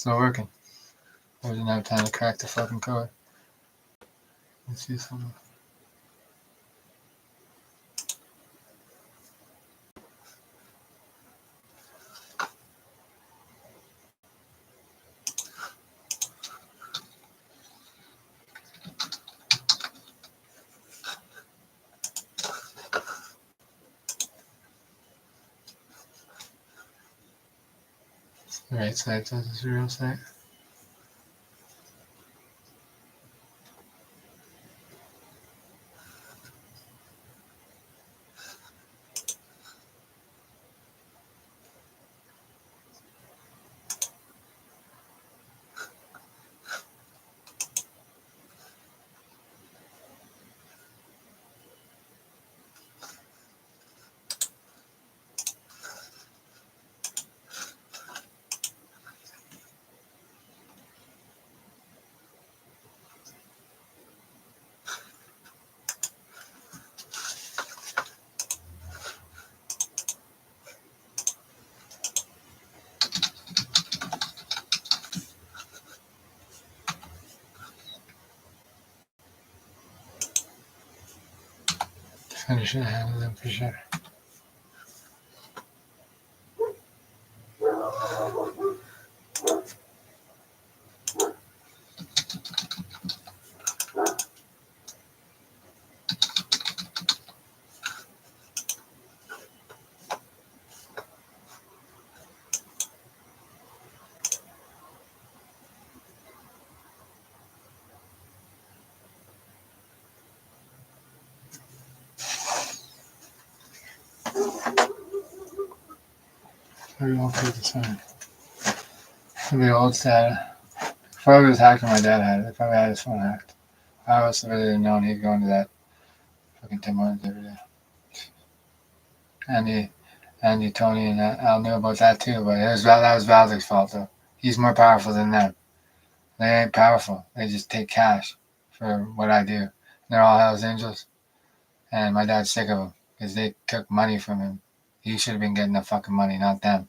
Still working. I didn't have time to crack the fucking code. Let's see something. The right side says it's a real site. Finish it, handle them for sure. Very well for the time. The old data. Before it was hacked when my dad had it, they probably had his phone hacked. I was really didn't know he'd go into that fucking Tim Hortons every day. Andy, Tony, and Al knew about that too, but that was Valdek's fault though. He's more powerful than them. They ain't powerful. They just take cash for what I do. They're all Hell's Angels, and my dad's sick of them because they took money from him. He should have been getting the fucking money, not them.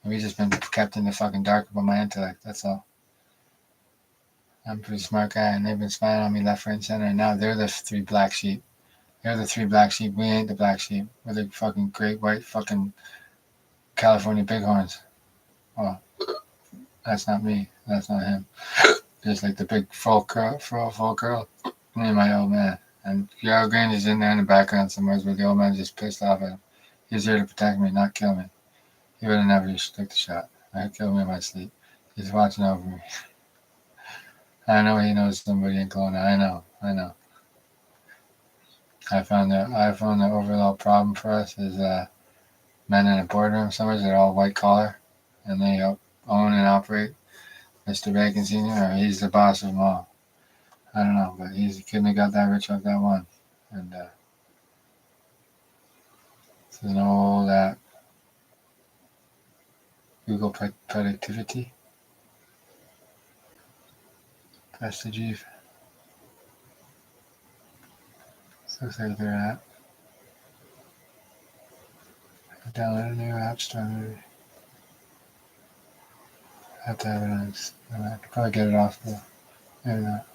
And we've just been kept in the fucking dark about my intellect. That's all. I'm a pretty smart guy, and they've been spying on me left, right, and center. And now they're the three black sheep. They're the three black sheep. We ain't the black sheep. We're the fucking great white fucking California bighorns. Well, that's not me. That's not him. Just like the big full girl. Me and my old man. And Yarrow Green is in there in the background somewhere where the old man just pissed off at him. He's here to protect me, not kill me. He would have never took the shot. I'd kill me in my sleep. He's watching over me. I know he knows somebody in Kelowna. I know. I found the overall problem for us is men in a boardroom somewhere. They're all white collar, and they own and operate Mr. Bacon Sr., or he's the boss of them all. I don't know, but he couldn't have got that rich off that one. And it's an old app. Google Productivity. Press the G. Looks like their app. I downloaded a new app store maybe. I have to have it on. I could probably get it off though. Maybe not.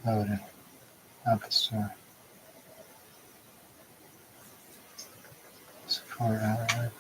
Loaded. App store. Support app store.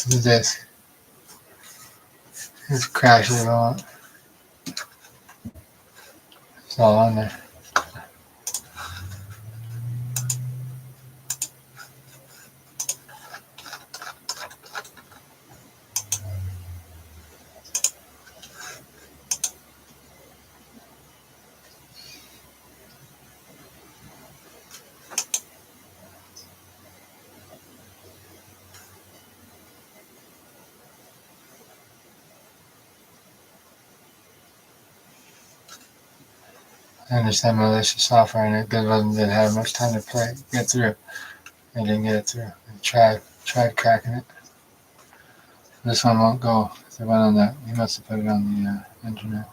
The disk. It's crashing it all. It's all on there. I understand malicious software, and it didn't have much time to get through. I didn't get it through. I tried cracking it. This one won't go. It went on that. He must have put it on the internet.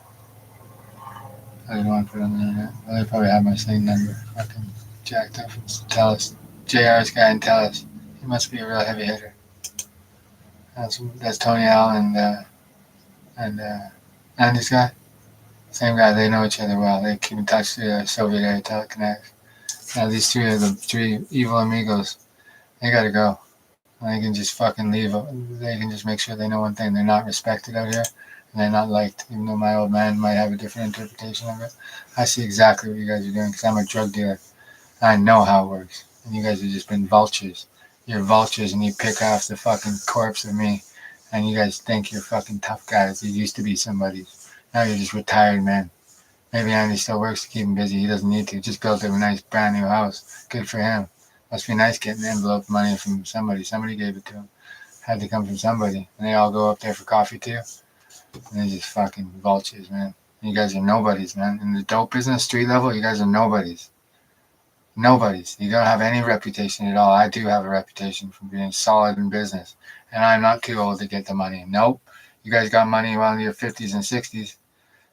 I didn't want to put it on the internet. Well, they probably have my same number. Fucking jacked up from Telus. JR's guy in Telus. He must be a real heavy hitter. That's Tony Al and Andy's guy. Same guy. They know each other well. They keep in touch through Soviet era teleconnects. Now these three are the three evil amigos. They gotta go. They can just fucking leave. They can just make sure they know one thing: they're not respected out here, and they're not liked. Even though my old man might have a different interpretation of it, I see exactly what you guys are doing because I'm a drug dealer. I know how it works, and you guys have just been vultures. You're vultures, and you pick off the fucking corpse of me, and you guys think you're fucking tough guys. You used to be somebody's. Now you're just retired men. Maybe Andy still works to keep him busy. He doesn't need to. Just built him a nice brand new house. Good for him. Must be nice getting envelope money from somebody. Somebody gave it to him. Had to come from somebody. And they all go up there for coffee too. And they're just fucking vultures, man. You guys are nobodies, man. In the dope business, street level, you guys are nobodies. Nobodies. You don't have any reputation at all. I do have a reputation for being solid in business. And I'm not too old to get the money. Nope. You guys got money while in your 50s and 60s.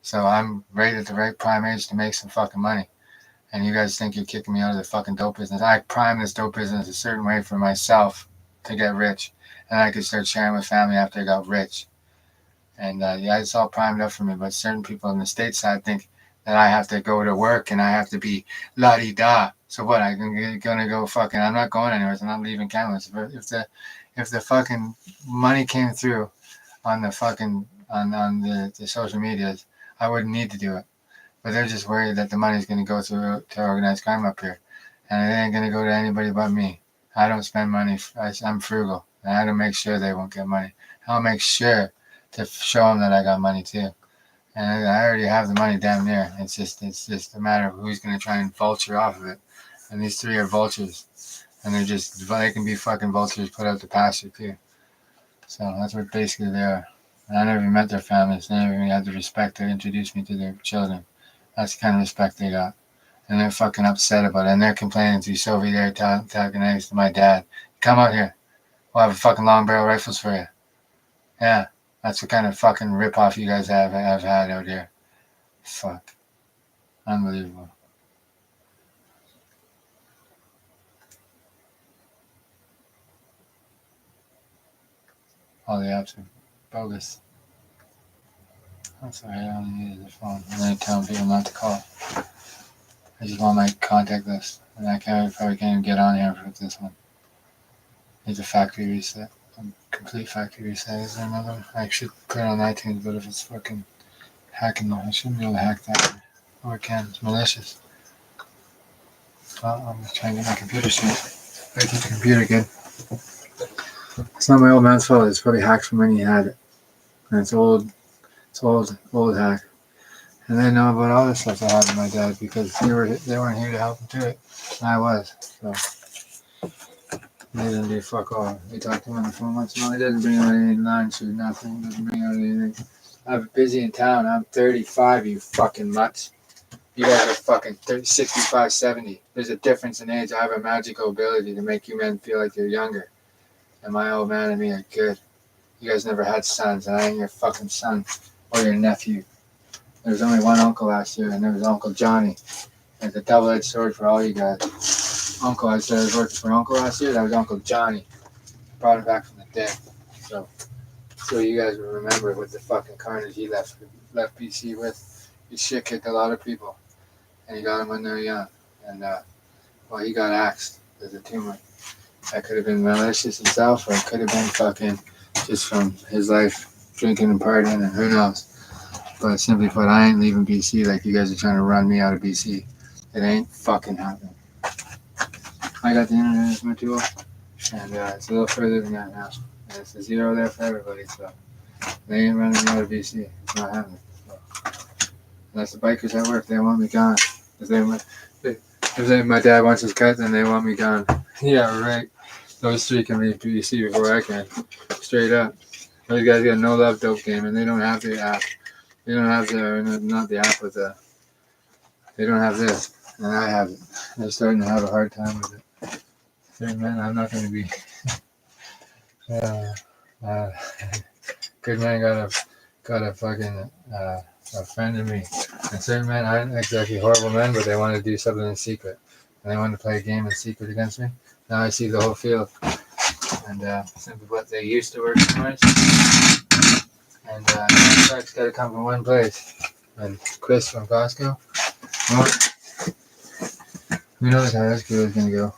So I'm right at the right prime age to make some fucking money. And you guys think you're kicking me out of the fucking dope business. I prime this dope business a certain way for myself to get rich. And I could start sharing with family after I got rich. And yeah, it's all primed up for me. But certain people in the stateside think that I have to go to work and I have to be la-di-da. So what? I'm gonna go fucking, I'm not going anywhere. I'm not leaving Canada. If the fucking money came through on the fucking, on the social medias, I wouldn't need to do it. But they're just worried that the money's going to go through to organized crime up here. And it ain't going to go to anybody but me. I don't spend money. I'm frugal. And I don't make sure they won't get money. I'll make sure to show them that I got money too. And I already have the money damn near. It's just a matter of who's going to try and vulture off of it. And these three are vultures. And they can be fucking vultures put out to pasture too. So that's what basically they are. And I never even met their families. They never even had the respect to introduce me to their children. That's the kind of respect they got. And they're fucking upset about it. And they're complaining to Soviet era telekinesis to my dad. Come out here. We'll have fucking long barrel rifles for you. Yeah. That's the kind of fucking ripoff you guys have had out here. Fuck. Unbelievable. All the apps are bogus. I'm sorry, I only needed the phone. I'm going to tell people not to call. I just want my contact list. And I probably can't even get on here with this one. Needs a factory reset. A complete factory reset. Is there another one? I should put it on iTunes, but if it's fucking hacking, I shouldn't be able to hack that. Or I can. It's malicious. Well, I'm just trying to get my computer straight. I keep the computer good. It's not my old man's fault. It's probably hacked from when he had it. And it's old. It's old hack. And they know about all this stuff that happened to my dad because they weren't here to help him do it. And I was. So they didn't do fuck all. They talked to him on the phone once in a while. He doesn't bring out any lunch or nothing. He doesn't bring out anything. I'm busy in town. I'm 35, you fucking mutts. You guys are fucking 30, 65, 70. There's a difference in age. I have a magical ability to make you men feel like you're younger. And my old man and me are good. You guys never had sons, and I ain't your fucking son or your nephew. There was only one uncle last year, and there was Uncle Johnny. It's a double-edged sword for all you guys. Uncle, I said I was working for Uncle last year. That was Uncle Johnny. Brought him back from the dead. So you guys will remember with the fucking carnage he left BC with. He shit kicked a lot of people, and he got them when they were young. And well, he got axed. There's a tumor. That could have been malicious himself, or it could have been fucking just from his life drinking and partying, and who knows. But simply put, I ain't leaving BC like you guys are trying to run me out of BC. It ain't fucking happening. I got the internet as my tool, and it's a little further than that now. And it's a zero there for everybody, so they ain't running me out of BC. It's not happening. So. That's the bikers at work. They want me gone. If my dad wants his cut, then they want me gone. Yeah, right. Those three can leave BC before I can. Straight up. Those guys got no love dope game, and they don't have the app. They don't have the, not the app with the They don't have this, and I have it. They're starting to have a hard time with it. Certain men, I'm not going to be. Uh, good man got a fucking a friend of me. And certain men aren't exactly horrible men, but they want to do something in secret, and they want to play a game in secret against me. Now I see the whole field, and simply put, they used to work for us, and it's got to come from one place. And Chris from Costco, well, who knows how this girl is gonna go?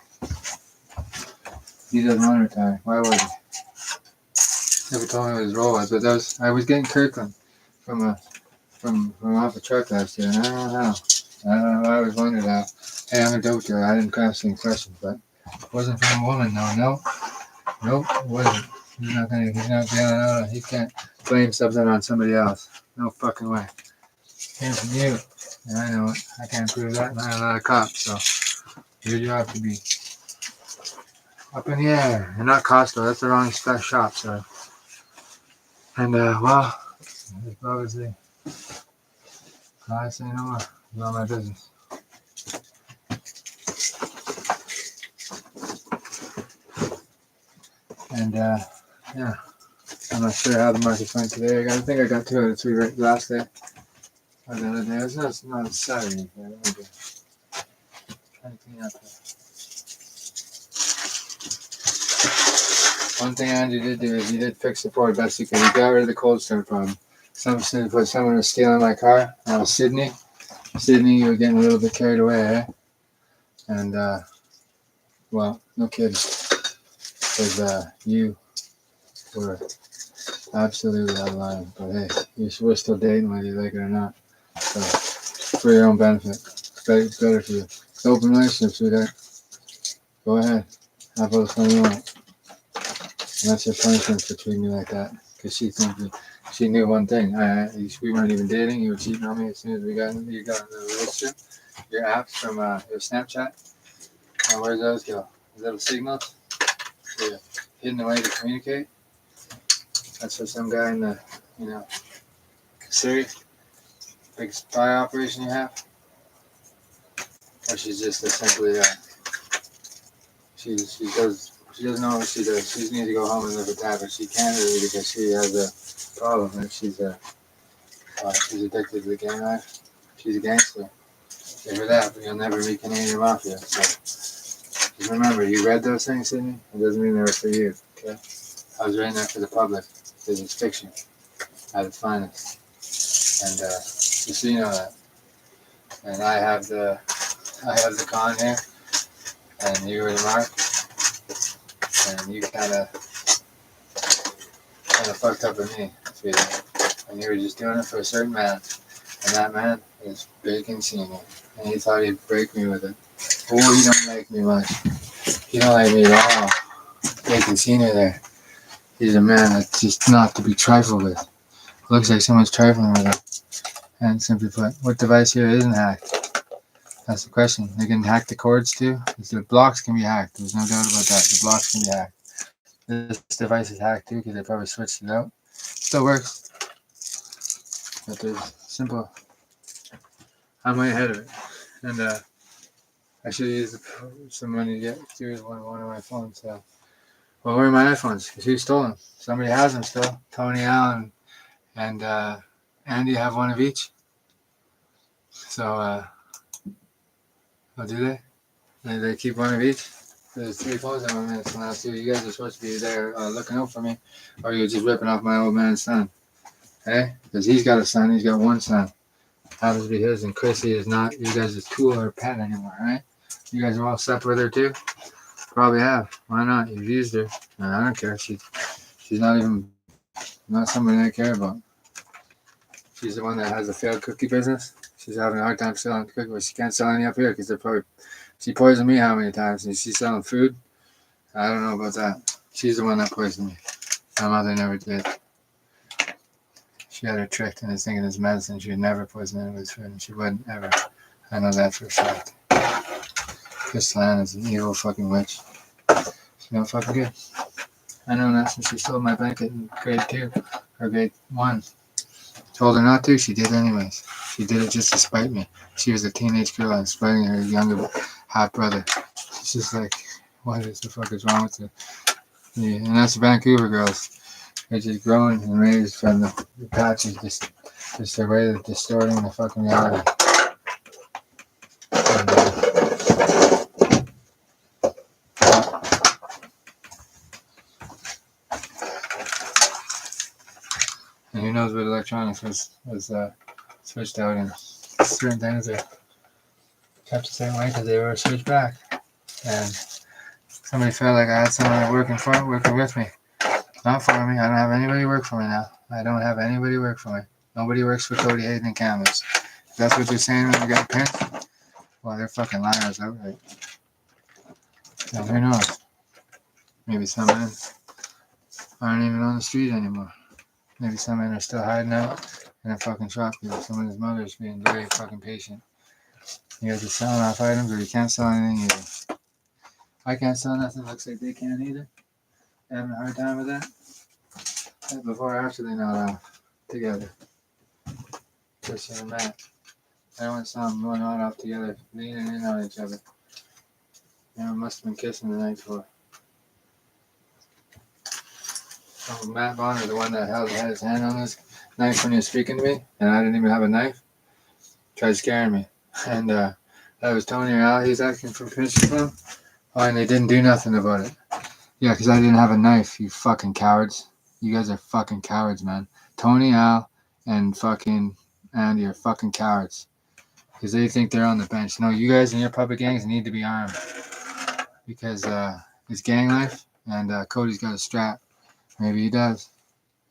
He doesn't want to retire. Why would he? Never told me what his role was, but I was getting Kirkland from off a truck last year, and I don't know how. I don't know. I always wondered how. Hey, I'm a dope dealer. I didn't ask any questions, but it wasn't from a woman. No, nope, it wasn't. He's not gonna. He can't blame something on somebody else. No fucking way. Came from you. And I know it. I can't prove that, and I'm not a cop, so your job to be up in the air. You're not Costco. That's the wrong shop, so. And well, it's obviously. I say no more. It's not my business. And yeah, I'm not sure how the markets went today. I think I got 2 out of 3 right last day. Or the other day. It's not Saturday. Trying to clean up here. One thing Andy did do is he did fix the Ford best he could. He got rid of the cold start problem. Someone was stealing my car. Sydney, you were getting a little bit carried away, eh? And well, no kidding, because you were absolutely out of line. But hey, we're still dating whether you like it or not. So for your own benefit, it's better for you. It's an open relationship, sweetheart. Go ahead, have all the fun you want. And that's your punishment for treating me like that. Because she knew one thing. We weren't even dating. You were cheating on me as soon as you got in the relationship. Your apps from your Snapchat. Where's those go? Little signals. You're hidden away to communicate. That's for some guy in the, Siri. Big spy operation you have. Or she's just simply she doesn't know what she does. She needs to go home and live with that, but she can't really because she has a problem. And she's addicted to the gang life. She's a gangster. Give her that, but you'll never be Canadian Mafia. So just remember, you read those things, Sydney? It doesn't mean they were for you, okay? I was writing that for the public because it's fiction at its finest. And just so you know that. And I have the con here, and you were the mark. And you kind of fucked up with me, sweetheart. And you were just doing it for a certain man. And that man is Bacon Senior. And he thought he'd break me with it. Oh, he don't like me much. He don't like me at all. Bacon Senior there. He's a man that's just not to be trifled with. Looks like someone's trifling with him. And simply put, what device here isn't hacked? That's the question. They can hack the cords too. The blocks can be hacked. There's no doubt about that. The blocks can be hacked. This device is hacked too because they probably switched it out. Still works. But there's simple. I'm way ahead of it. And I should use some money to use one of my phones. Well, where are my iPhones? Because who stole them? Somebody has them still. Tony Allen and Andy have one of each. So, do they? They keep one of each? There's 3 phones in my man's last 2. You guys are supposed to be there looking out for me, or you're just ripping off my old man's son. Hey? Because he's got a son. He's got one son. Happens to be his, and Chrissy is not you guys' tool or pet anymore, right? You guys are all slept with her too? Probably have. Why not? You've used her. And I don't care. She's not somebody I care about. She's the one that has a failed cookie business. She's having a hard time selling cookies, but she can't sell any up here because she poisoned me how many times? And she's selling food? I don't know about that. She's the one that poisoned me. My mother never did. She had her tricked into thinking it's medicine. She would never poison it with food, and she wouldn't ever. I know that for a fact. Crystal Ann is an evil fucking witch. She's not fucking good. I know that since she stole my blanket in grade 2 or grade 1. Told her not to, she did anyways. She did it just to spite me. She was a teenage girl and spiting her younger half brother. It's just like, what is the fuck is wrong with it? Yeah, and that's the Vancouver girls. They're just grown and raised from the patches, just their way of distorting the fucking reality. And who knows what electronics was switched out in certain things they kept the same way because they were switched back. And somebody felt like I had someone working with me. Not for me. I don't have anybody work for me now. I don't have anybody work for me. Nobody works for Cody Hayden and Canvas. If that's what they're saying when they get pinched, well, they're fucking liars outright. And who knows? Maybe some men aren't even on the street anymore. Maybe some men are still hiding out in a fucking shop because some of his mother's being very fucking patient. You guys are selling off items or you can't sell anything either. I can't sell nothing. Looks like they can't either. They're having a hard time with that. Before or after they knocked off together. Christian and Matt. Everyone saw them going on off together, leaning in on each other. Everyone must have been kissing the night before. Oh, Matt Bonner, the one that had his hand on his knife when he was speaking to me, and I didn't even have a knife, tried scaring me. And that was Tony or Al he's asking for permission from. Oh, and they didn't do nothing about it. Yeah, because I didn't have a knife, you fucking cowards. You guys are fucking cowards, man. Tony, Al, and fucking Andy are fucking cowards. Because they think they're on the bench. No, you guys and your puppet gangs need to be armed. Because it's gang life, and Cody's got a strap. Maybe he does.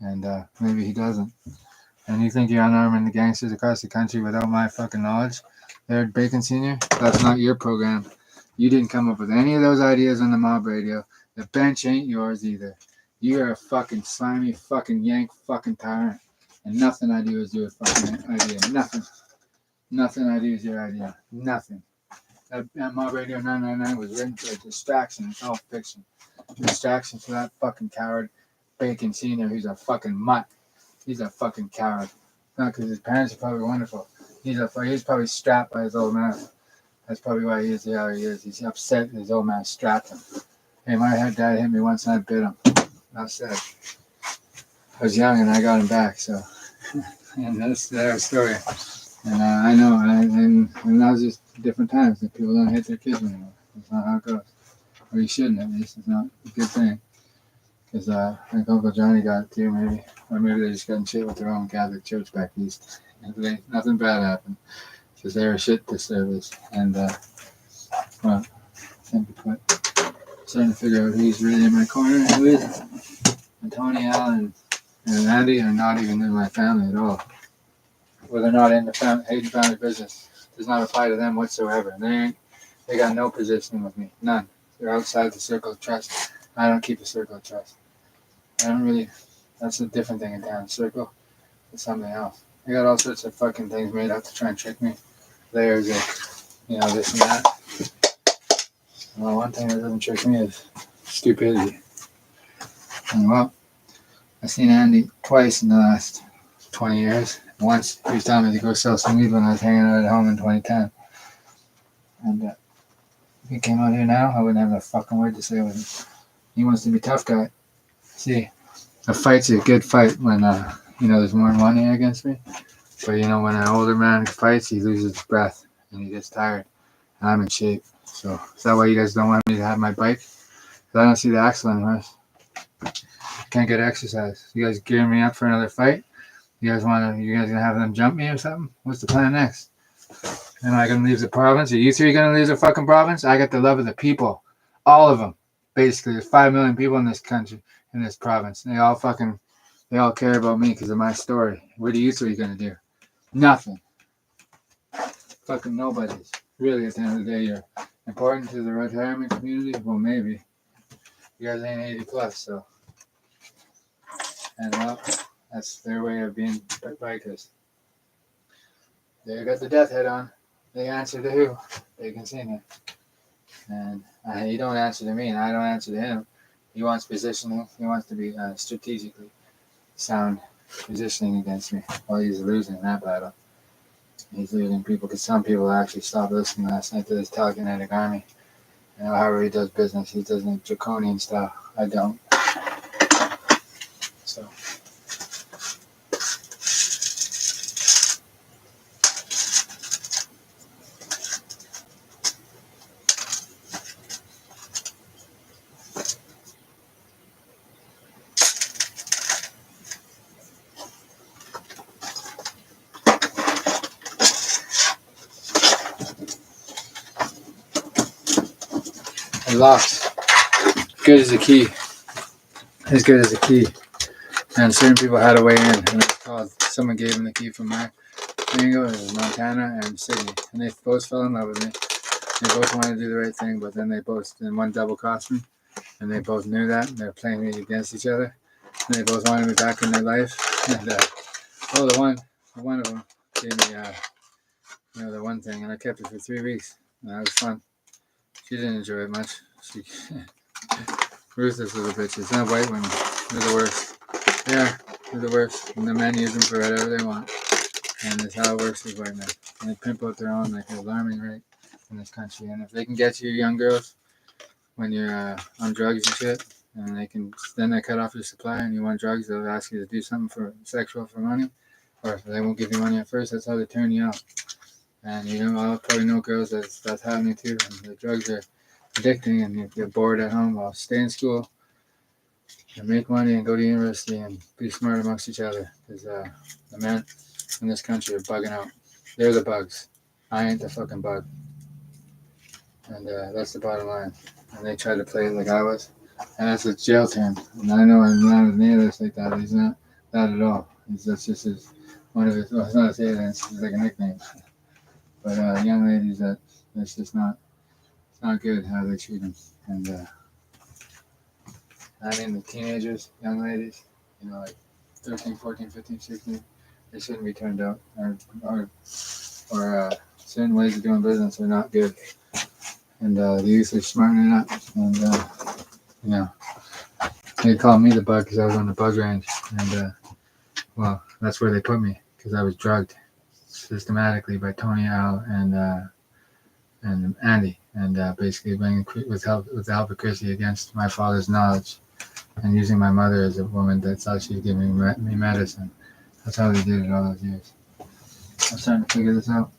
And maybe he doesn't. And you think you're unarming the gangsters across the country without my fucking knowledge? There, Bacon Sr., that's not your program. You didn't come up with any of those ideas on the mob radio. The bench ain't yours either. You are a fucking slimy, fucking yank, fucking tyrant. And nothing I do is your fucking idea. Nothing. Nothing I do is your idea. Nothing. That mob radio 999 was written for a distraction. It's all fiction. Distraction for that fucking coward Bacon Sr. who's a fucking mutt. He's a fucking coward. Not because his parents are probably wonderful. He's probably strapped by his old man. That's probably why he is how he is. He's upset that his old man strapped him. Hey, my dad hit me once and I bit him. Enough said. I was young and I got him back, so. And that's their story. And I know, and that was just different times that people don't hit their kids anymore. That's not how it goes. Or you shouldn't, at least. It's not a good thing. Because I think Uncle Johnny got it too, maybe. Or maybe they just got in shit with their own Catholic church back east. Nothing bad happened. Because they were shit disservice. And, well, simply put, starting to figure out who's really in my corner and who isn't. And Tony, Allen, and Andy are not even in my family at all. Well, they're not in the Hayden family business. Does not apply to them whatsoever. They got no position with me. None. They're outside the circle of trust. I don't keep a circle of trust. I don't really. That's a different thing in town. Circle is something else. They got all sorts of fucking things made up to try and trick me. Layers of, this and that. Well, one thing that doesn't trick me is stupidity. And well, I've seen Andy twice in the last 20 years. Once he was telling me to go sell some weed when I was hanging out at home in 2010. And if he came out here now, I wouldn't have a fucking word to say with him. He wants to be a tough guy. See, a fight's a good fight when, there's more money against me. But, when an older man fights, he loses his breath and he gets tired. And I'm in shape. So, is that why you guys don't want me to have my bike? Because I don't see the axle anywhere. Can't get exercise. You guys gearing me up for another fight? You guys gonna have them jump me or something? What's the plan next? Am I gonna leave the province? Are you three gonna leave the fucking province? I got the love of the people. All of them. Basically, there's 5 million people in this country, in this province. And they all care about me because of my story. What are you three gonna do? Nothing. Fucking nobody's. Really, at the end of the day, you're important to the retirement community? Well, maybe. You guys ain't 80 plus, so. And well, that's their way of being bikers. They got the death head on. They answer to who? Bacon Sr. And he don't answer to me, and I don't answer to him. He wants positioning. He wants to be strategically sound positioning against me while he's losing that battle. He's losing people because some people actually stopped listening last night to this telekinetic army. However he does business, he does the draconian stuff. I don't. So. It locks. Good as a key. As good as a key. And certain people had a way in. And it's called, someone gave them the key from my bingo. It was Montana and Sydney. And they both fell in love with me. They both wanted to do the right thing, but then one double crossed me. And they both knew that. And they were playing me against each other. And they both wanted me back in their life. And, the one of them gave me, the one thing. And I kept it for 3 weeks. And that was fun. She didn't enjoy it much. She ruthless little bitches. Not white women. They're the worst. Yeah, they're the worst. And the men use them for whatever they want. And that's how it works with white men. And they pimp out their own like an alarming rate in this country. And if they can get you young girls when you're on drugs and shit, and then they cut off your supply and you want drugs, they'll ask you to do something for money, or if they won't give you money at first, that's how they turn you out. And I'll probably know girls that's happening too. And the drugs are addicting, and if you're bored at home, well, stay in school and make money and go to university and be smart amongst each other. Because the men in this country are bugging out. They're the bugs. I ain't the fucking bug. And that's the bottom line. And they try to play it like I was. And that's a jail term. And I know I'm not with any of this like that. He's not that at all. That's just one of his, well, it's not his aliens, it's like a nickname. But young ladies, that's just not, it's not good how they treat them. And I mean the teenagers, young ladies, like 13, 14, 15, 16, they shouldn't be turned out. Or certain ways of doing business are not good. And the youth are smartening up. And, they called me the bug because I was on the bug range. And, that's where they put me because I was drugged systematically by Tony, Al, and Andy. And basically with the help of Chrissy against my father's knowledge and using my mother as a woman that thought she was giving me medicine. That's how they did it all those years. I'm starting to figure this out.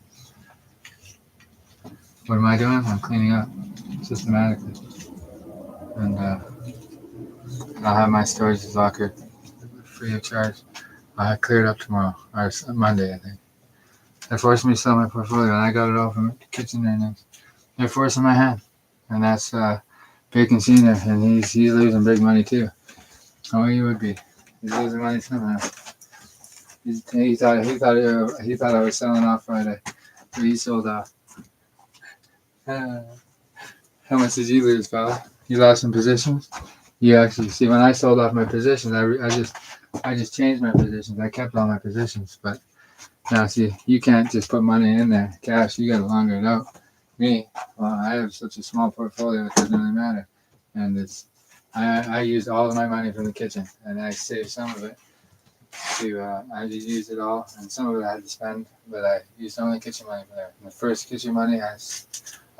What am I doing? I'm cleaning up systematically. And I'll have my storage locker free of charge. I'll have cleared up tomorrow, or Monday, I think. They're forcing me to sell my portfolio, and I got it all from the kitchen earnings. They're forcing my hand. And that's Bacon Sr., and he's losing big money too. Oh, he would be. He's losing money somehow. He thought I was selling off Friday, but he sold off. How much did you lose, fella? You lost some positions? You actually see when I sold off my positions, I just changed my positions. I kept all my positions, but now see, you can't just put money in there, cash. You got to launder it out. Me, well, I have such a small portfolio, it doesn't really matter. And I used all of my money from the kitchen, and I saved some of it. I just used it all, and some of it I had to spend, but I used only kitchen money for that. And the first kitchen money, I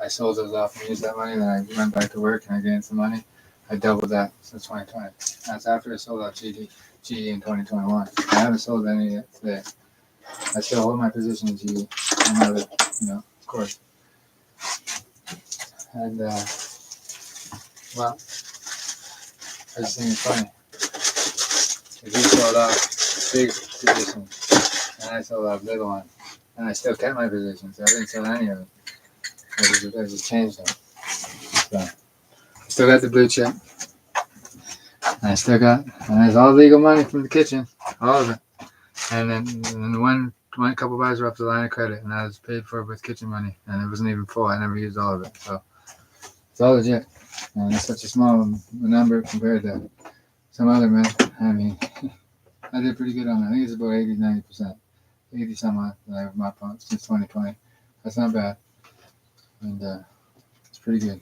sold those off and used that money. Then I went back to work and I gained some money. I doubled that since 2020. That's after I sold out GE in 2021. I haven't sold any yet today. I still hold my position in GE. I know that, of course. And I just think it's funny. If you sold off big positions, and I sold off little ones, and I still kept my positions. I didn't sell any of it. I just changed them. So, I still got the blue chip. And it's all legal money from the kitchen, all of it. And then one couple buys were up to the line of credit, and I was paid for it with kitchen money, and it wasn't even full. I never used all of it, so it's all legit. And it's such a small number compared to some other men. I mean, I did pretty good on it. I think it's about 80-90%, 80 some odd that I've mapped on since 2020. That's not bad, and it's pretty good.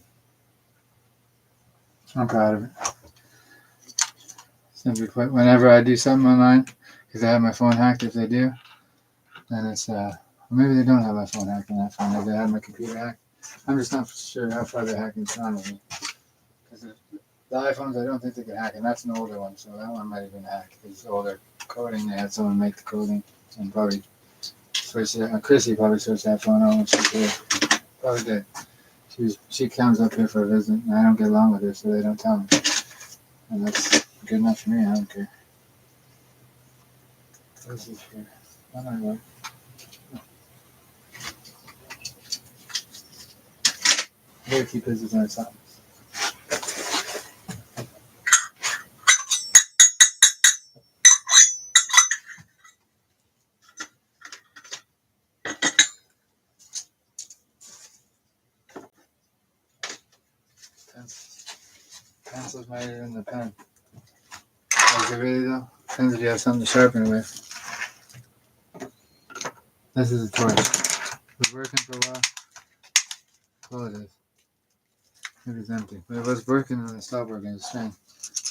I'm proud of it. Simply whenever I do something online, because I have my phone hacked, if they do, then it's Or maybe they don't have my phone hacked on that phone. Maybe they have my computer hacked. I'm just not sure how far they're hacking me. Because the iPhones, I don't think they can hack, and that's an older one, so that one might have been hacked. It's older coding. They had someone make the coding and probably switch it. Chrissy probably switched that phone on when she did. Probably did. She comes up here for a visit, and I don't get along with her, so they don't tell me. And that's good enough for me. I don't care. This is here. I don't know. I gotta keep business on something. Pencil's mightier than the pen. Is it really though? Depends if you have something to sharpen it with. This is a torch. It was working for a while. Oh, it is. Maybe it's empty. But it was working and it stopped working. It's strange.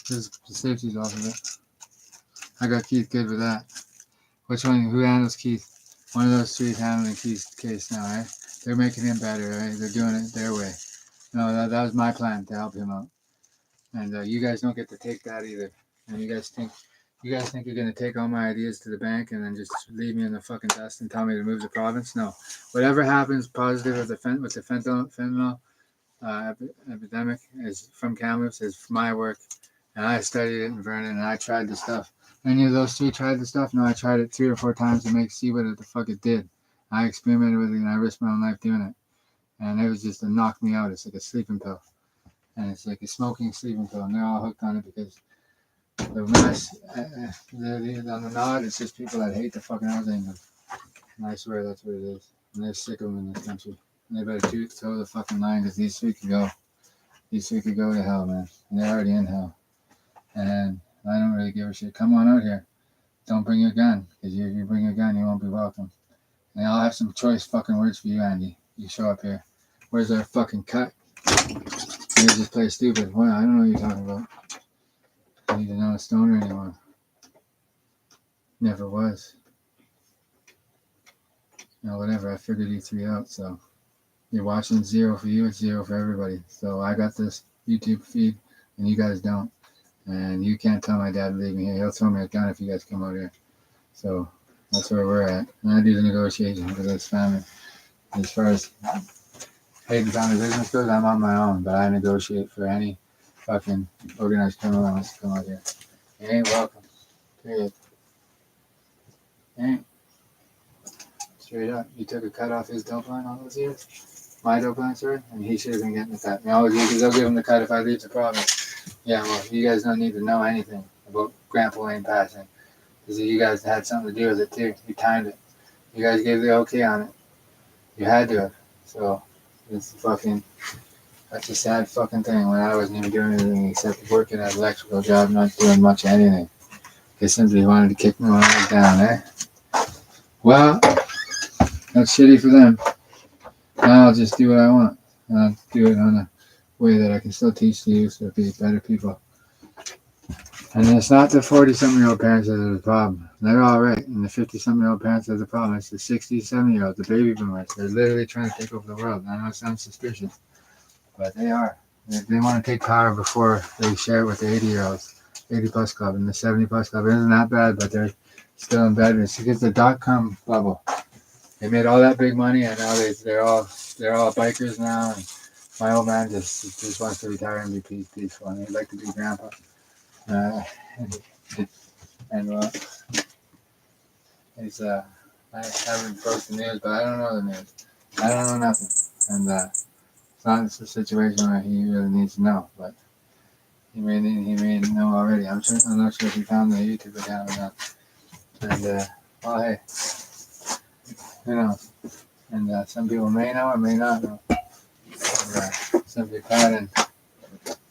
Because the safety's off of it. I got Keith good with that. Which one? Who handles Keith? One of those three is handling Keith's case now, right? They're making him better, right? They're doing it their way. No, that was my plan to help him out. And you guys don't get to take that either. And you guys think you're gonna take all my ideas to the bank and then just leave me in the fucking dust and tell me to move the province? No. Whatever happens positive with the fentanyl epidemic is from Kamloops is my work, and I studied it in Vernon and I tried the stuff. Any of those three tried the stuff? No, I tried it 3 or 4 times to see what the fuck it did. I experimented with it and I risked my own life doing it, and it was just to knock me out. It's like a sleeping pill, and it's like a smoking sleeping pill, and they're all hooked on it because the mass on the nod. It's just people that hate the fucking housing, and I swear that's what it is. And they're sick of them in this country. And they better toe the fucking line because these three could go to hell, man. And they're already in hell. And I don't really give a shit. Come on out here. Don't bring your gun, because if you bring your gun, you won't be welcome. And I'll have some choice fucking words for you, Andy. You show up here. Where's our fucking cut? You just play stupid. Well, I don't know what you're talking about. I need to know a stoner anymore. Never was. Whatever. I figured you three out, so you're watching 0 for you, it's 0 for everybody. So I got this YouTube feed, and you guys don't. And you can't tell my dad to leave me here. He'll throw me a gun if you guys come out here. So that's where we're at. And I do the negotiation because it's family. As far as Hayden family business goes, I'm on my own, but I negotiate for any fucking organized criminal that wants to come out here. You ain't welcome. Period. You ain't. Straight up. You took a cut off his dope line all those years? My dope line, sorry? And he should have been getting the cut. Because they'll give him the cut if I leave the province. Yeah, well, you guys don't need to know anything about Grandpa Lane passing. Because you guys had something to do with it too. You timed it. You guys gave the okay on it. You had to have. So, that's a sad fucking thing when I wasn't even doing anything except working at an electrical job, not doing much of anything. They simply wanted to kick me when I was down, eh? Well, that's shitty for them. Now I'll just do what I want. And I'll do it on a way that I can still teach the youth to be better people. And it's not the 40-something-year-old parents that are the problem. They're all right. And the 50-something-year-old parents are the problem. It's the 60, 70-year-olds, the baby boomers. They're literally trying to take over the world. I know it sounds suspicious, but they are. They want to take power before they share it with the 80-year-olds, 80-plus club and the 70-plus club. It isn't that bad, but they're still in bed. It's because the dot-com bubble. They made all that big money, and now they're all bikers now. And my old man just wants to retire and be peaceful, and he'd like to be grandpa. He's I haven't broke the news, but I don't know the news. I don't know nothing, and it's not a situation where he really needs to know, but he may know already. I'm not sure if he found the YouTube account or not. And well, hey, who knows? And some people may know or may not know. And, simply Pat and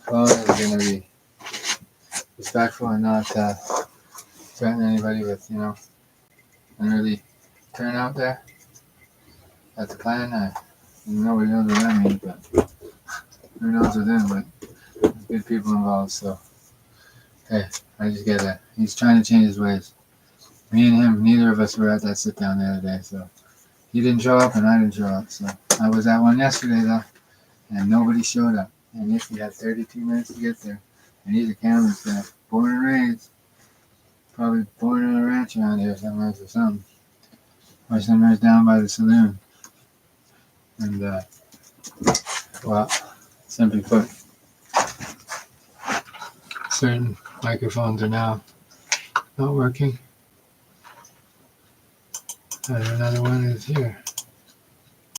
Clone is going to be respectful and not threaten anybody with, an early turnout there. That's the plan. Nobody knows what that means, but who knows with him, but there's good people involved, so hey, I just get that. He's trying to change his ways. Me and him, neither of us were at that sit down the other day, so He didn't show up and I didn't show up. So I was at one yesterday though, and nobody showed up. And Nikki had 32 minutes to get there. And he's a Cameron's guy, born and raised. Probably born on a ranch around here somewhere or something. Or somewhere down by the saloon. And, well, simply put, certain microphones are now not working. And another one is here.